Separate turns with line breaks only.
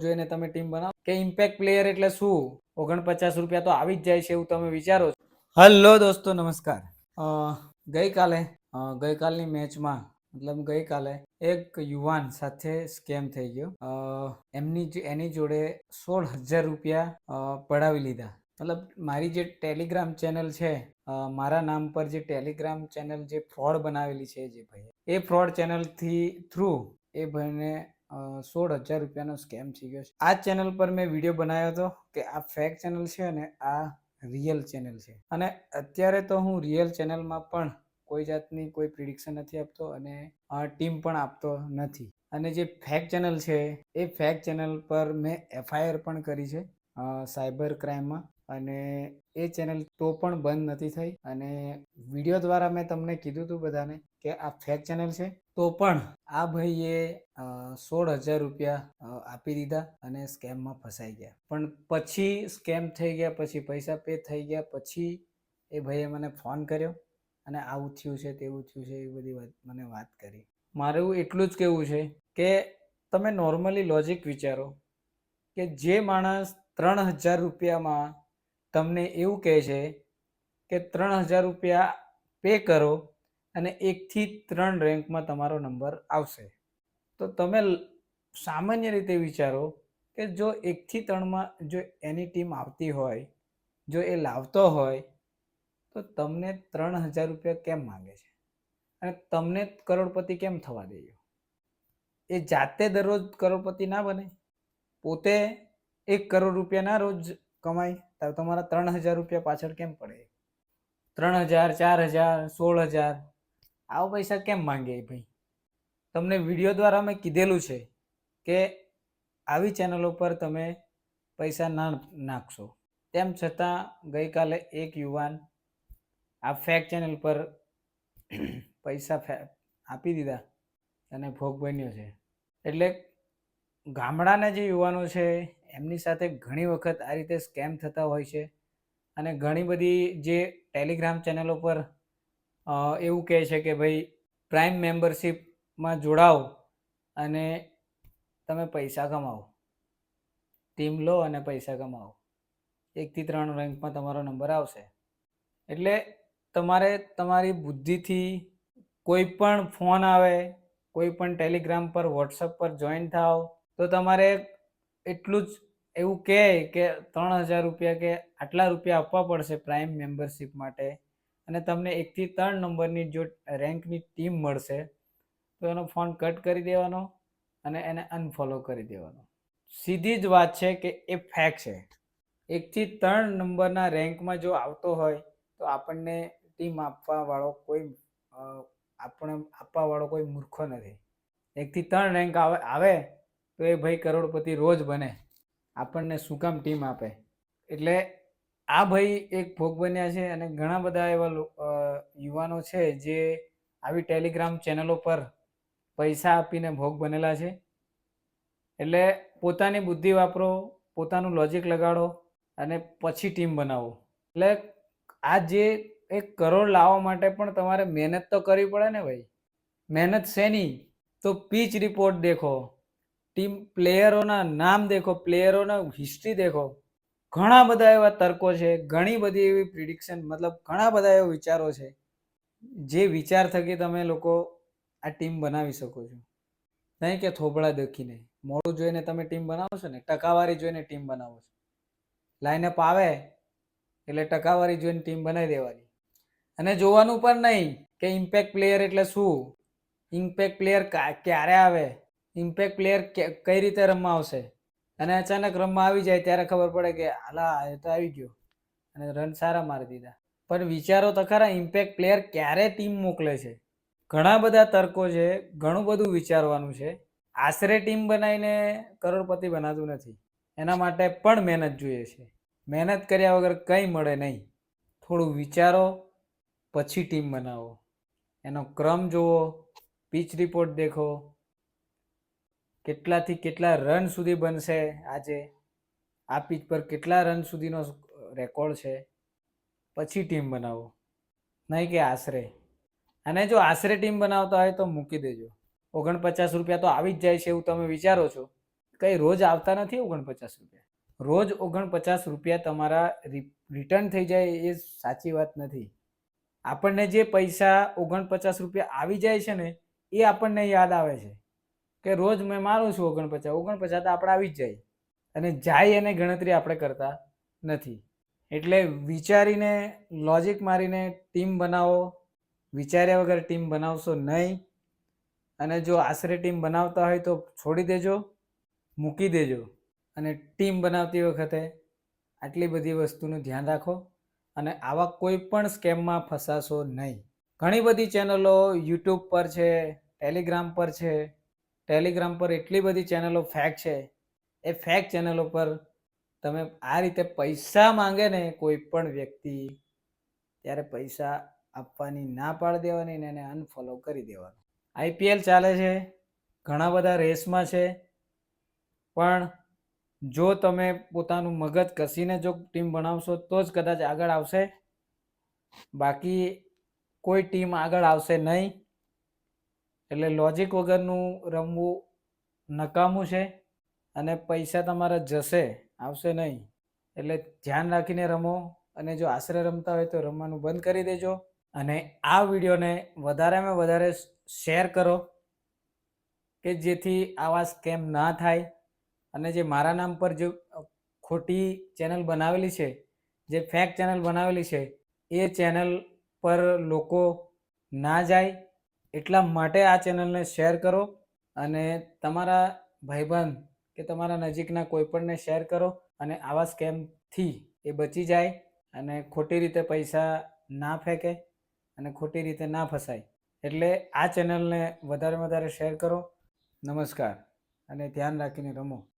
જોઈને તમે ટીમ બનાવો કે ઇમ્પેક્ટ પ્લેયર એટલે શું 49 રૂપિયા તો આવી જ જાય છે એવું તમે વિચારો છો. હેલો દોસ્તો, નમસ્કાર. ગઈકાલની મેચમાં ગઈકાલે એક યુવાન સાથે સ્કેમ થઈ ગયો. એની જોડે 16,000 રૂપિયા પડાવી લીધા. મારી જે ટેલિગ્રામ ચેનલ છે, મારા નામ પર જે ટેલિગ્રામ ચેનલ જે ફ્રોડ બનાવેલી છે, જે ભાઈ એ ફ્રોડ ચેનલ થ્રુ એ ભાઈને 16,000 રૂપિયાનો સ્કેમ થઈ ગયો છે. આ ચેનલ પર મેં વિડીયો બનાવ્યો હતો કે આ ફેક ચેનલ છે અને આ રિયલ ચેનલ છે. અને અત્યારે તો હું રિયલ ચેનલમાં પણ કોઈ જાતની કોઈ પ્રિડિક્શન નથી આપતો અને ટીમ પણ આપતો નથી. અને જે ફેક ચેનલ છે એ ફેક ચેનલ પર મેં FIR પણ કરી છે સાયબર ક્રાઇમમાં, અને એ ચેનલ તો પણ બંધ નથી થઈ. અને વિડીયો દ્વારા મેં તમને કીધું હતું બધાને કે આ ફેક ચેનલ છે, તો પણ આ ભાઈએ 16,000 રૂપિયા આપી દીધા અને સ્કેમમાં ફસાઈ ગયા. પણ પછી સ્કેમ થઈ ગયા, પછી પૈસા પે થઈ ગયા, પછી એ ભાઈએ મને ફોન કર્યો અને આવું થયું છે, તેવું થયું છે, એ બધી મને વાત કરી. મારું એટલું જ કહેવું છે કે તમે નોર્મલી લોજિક વિચારો કે જે માણસ 3,000 રૂપિયામાં તમને એવું કહે છે કે 3,000 રૂપિયા પે કરો અને 1 થી 3 રેન્કમાં તમારો નંબર આવશે, તો તમે સામાન્ય રીતે વિચારો કે જો 1 થી 3માં જો એની ટીમ આવતી હોય, જો એ લાવતો હોય, તો તમને 3,000 રૂપિયા કેમ માંગે છે અને તમને કરોડપતિ કેમ થવા દે? એ જાતે દરરોજ કરોડપતિ ના બને? પોતે 1 કરોડ રૂપિયા ના રોજ કમાય, તો તમારા 3,000 રૂપિયા પાછળ કેમ પડે? 3,000, 4,000, 16,000 આવા પૈસા કેમ માંગે ભાઈ? તમને વિડીયો દ્વારા મેં કીધેલું છે કે આવી ચેનલો પર તમે પૈસા ના નાખશો. તેમ છતાં ગઈકાલે એક યુવાન આ ફેક ચેનલ પર પૈસા આપી દીધા અને ભોગ બન્યો છે. એટલે ગામડાના જે યુવાનો છે એમની સાથે ઘણી વખત આ રીતે સ્કેમ થતા હોય છે. અને ઘણી બધી જે ટેલિગ્રામ ચેનલો પર એવું કહે છે કે ભાઈ પ્રાઇમ મેમ્બરશિપમાં જોડાઓ અને તમે પૈસા કમાવો, ટીમ લો અને પૈસા કમાવો, 1 થી 3 રેન્કમાં તમારો નંબર આવશે. એટલે તમારે તમારી બુદ્ધિથી કોઈ પણ ફોન આવે, કોઈ પણ ટેલિગ્રામ પર, વોટ્સઅપ પર જોઈન થાવ, તો તમારે એટલું જ એવું કહે કે 3,000 રૂપિયા કે આટલા રૂપિયા આપવા પડશે પ્રાઇમ મેમ્બરશિપ માટે, અને તમને 1 થી 3 નંબરની જો રેન્કની ટીમ મળશે તો એનો ફોન કટ કરી દેવાનો અને એને અનફોલો કરી દેવાનો. સીધી જ વાત છે કે એ ફેક છે. 1 થી 3 નંબરના રેન્કમાં જો આવતો હોય તો આપણને ટીમ આપવા વાળો કોઈ મૂર્ખો નથી. 1 થી 3 રેન્ક આવે તો એ ભાઈ કરોડપતિ રોજ બને, આપણને શું કામ ટીમ આપે? એટલે આ ભાઈ એક ભોગ બન્યા છે. અને ઘણા બધા એવા યુવાનો છે જે આવી ટેલિગ્રામ ચેનલો પર પૈસા આપીને ભોગ બનેલા છે. એટલે પોતાની બુદ્ધિ વાપરો, પોતાનું લોજિક લગાડો અને પછી ટીમ બનાવો. એટલે આ જે 1 કરોડ લાવવા માટે પણ તમારે મહેનત તો કરવી પડે ને ભાઈ. મહેનત શેની? તો પીચ રિપોર્ટ દેખો, ટીમ પ્લેયરોના નામ દેખો, પ્લેયરોના હિસ્ટ્રી દેખો. ઘણા બધા એવા તર્કો છે, ઘણી બધી એવી પ્રિડિક્શન, ઘણા બધા એવા વિચારો છે જે વિચાર થકી તમે લોકો આ ટીમ બનાવી શકો છો. નહીં કે થોબડા દેખીને, મોડું જોઈને તમે ટીમ બનાવો છો ને, ટકાવારી જોઈને ટીમ બનાવો છો. લાઇનઅપ આવે એટલે ટકાવારી જોઈને ટીમ બનાવી દેવાની. અને જોવાનું પણ નહીં કે ઇમ્પેક્ટ પ્લેયર એટલે શું, ઇમ્પેક્ટ પ્લેયર ક્યારે આવે, ઇમ્પેક્ટ પ્લેયર કઈ રીતે રમવા આવશે. અને અચાનક રમવા આવી જાય ત્યારે ખબર પડે કે હાલા એ તો આવી ગયો અને રન સારા મારી દીધા. પણ વિચારો તો ખરા, ઇમ્પેક્ટ પ્લેયર ક્યારે ટીમ મોકલે છે. ઘણા બધા તર્કો છે, ઘણું બધું વિચારવાનું છે. આશરે ટીમ બનાવીને કરોડપતિ બનાતું નથી. એના માટે પણ મહેનત જોઈએ છે. મહેનત કર્યા વગર કંઈ મળે નહીં. થોડું વિચારો પછી ટીમ બનાવો. એનો ક્રમ જુઓ, પીચ રિપોર્ટ દેખો, કેટલાથી કેટલા રન સુધી બનશે, આજે આ પીચ પર કેટલા રન સુધીનો રેકોર્ડ છે, પછી ટીમ બનાવો. નહીં કે આશરે. અને જો આશરે ટીમ બનાવતા હોય તો મૂકી દેજો. 49 રૂપિયા તો આવી જ જાય છે એવું તમે વિચારો છો, કંઈ રોજ આવતા નથી 49 રૂપિયા. રોજ 49 રૂપિયા તમારા રિટર્ન થઈ જાય એ સાચી વાત નથી. આપણને જે પૈસા 49 રૂપિયા આવી જાય છે ને એ આપણને યાદ આવે છે કે રોજ મેં મારું છું 49 તો આપણે આવી જ જાય, અને જાય એને ગણતરી આપણે કરતા નથી. એટલે વિચારીને લોજિક મારીને ટીમ બનાવો. વિચાર્યા વગર ટીમ બનાવશો નહીં. અને જો આશરે ટીમ બનાવતા હોય તો છોડી દેજો, મૂકી દેજો. અને ટીમ બનાવતી વખતે આટલી બધી વસ્તુનું ધ્યાન રાખો અને આવા કોઈ પણ સ્કેમમાં ફસાશો નહીં. ઘણી બધી ચેનલો યુટ્યુબ પર છે, ટેલિગ્રામ પર છે. ટેલિગ્રામ પર એટલી બધી ચેનલો ફેક છે. એ ફેક ચેનલો પર તમે આ રીતે પૈસા માંગે ને કોઈ પણ વ્યક્તિ, ત્યારે પૈસા આપવાની ના પાડી દેવાની ને એને અનફોલો કરી દેવાનું. IPL ચાલે છે, ઘણા બધા રેસમાં છે, પણ જો તમે પોતાનું મગજ કસીને જો ટીમ બનાવશો તો જ કદાચ આગળ આવશે, બાકી કોઈ ટીમ આગળ આવશે નહીં. એટલે લોજિક વગરનું રમવું નકામું છે અને પૈસા તમારા જશે, આવશે નહીં. એટલે ધ્યાન રાખીને રમો. અને જો આશરે રમતા હોય તો રમવાનું બંધ કરી દેજો. અને આ વિડીયોને વધારેમાં વધારે શેર કરો કે જેથી આવા સ્કેમ ના થાય. અને જે મારા નામ પર જે ખોટી ચેનલ બનાવેલી છે, જે ફેક ચેનલ બનાવેલી છે, એ ચેનલ પર લોકો ના જાય એટલા માટે આ ચેનલને શેર કરો. અને તમારા ભાઈબંધ કે તમારા નજીકના કોઈપણને શેર કરો અને આવા સ્કેમથી એ બચી જાય અને ખોટી રીતે પૈસા ના ફેંકે અને ખોટી રીતે ના ફસાય. એટલે આ ચેનલને વધારે શેર કરો. નમસ્કાર અને ધ્યાન રાખીને રમો.